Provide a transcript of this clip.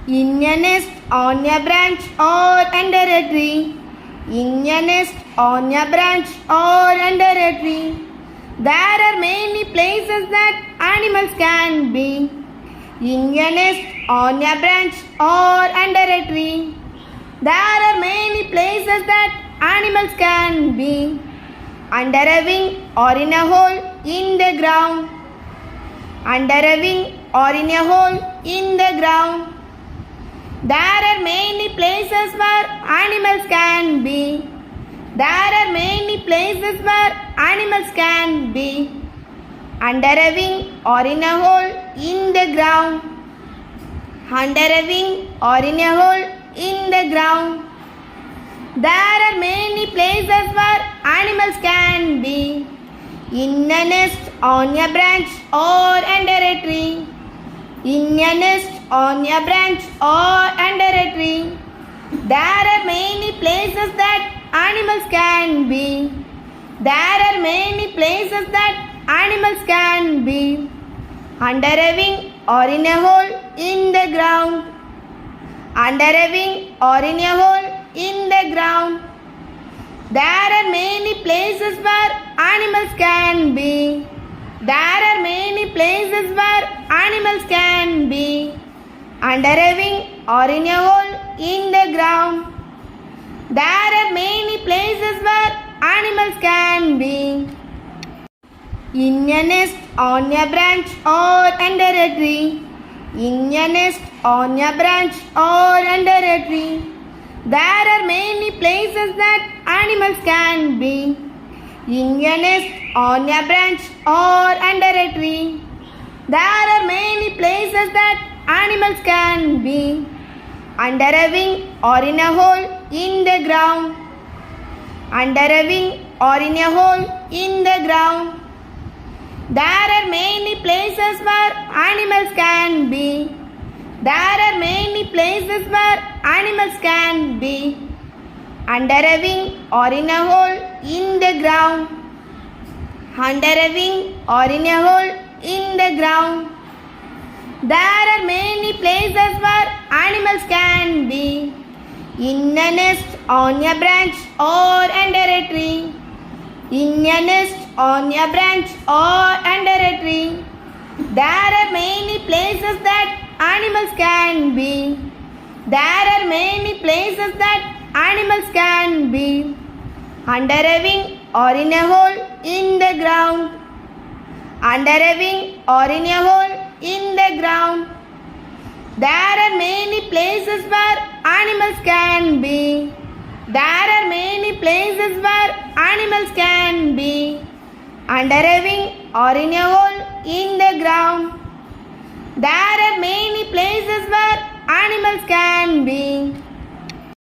In a nest, on a branch, or under a tree. In a nest, on a branch, or under a tree. There are many places that animals can be. In a nest, on a branch, or under a tree. There are many places that animals can be. Under a wing or in a hole in the ground. Under a wing or in a hole in the ground. There are many places where animals can be. There are many places where animals can be. Under a wing or in a hole in the ground. Under a wing or in a hole in the ground. There are many places where animals can be. In a nest, on a branch, or under a tree. In a nest, on a branch, or under a tree. There are many places that animals can be. There are many places that animals can be. Under a wing or in a hole in the ground. Under a wing or in a hole in the ground. There are many places where animals can be. There are many places where animals can be. Under a wing or in a hole in the ground. There are many places where animals can be. In a nest, on a branch, or under a tree. In a nest, on a branch, or under a tree. There are many places that animals can be. In a nest, on a branch, or under a tree. There are many places that animals can be. Under a wing or in a hole in the ground. Under a wing or in a hole in the ground. There are many places where animals can be. There are many places where animals can be. Under a wing or in a hole in the ground. Under a wing or in a hole in the ground. There are many places where animals can be. In a nest, on a branch, or under a tree. In a nest, on a branch, or under a tree. There are many places that animals can be. There are many places that animals can be. Under a wing or in a hole in the ground. Under a wing or in a hole in the ground. There are many places where animals can be. There are many places where animals can be. Under a wing or in a hole in the ground. There are many places where animals can be.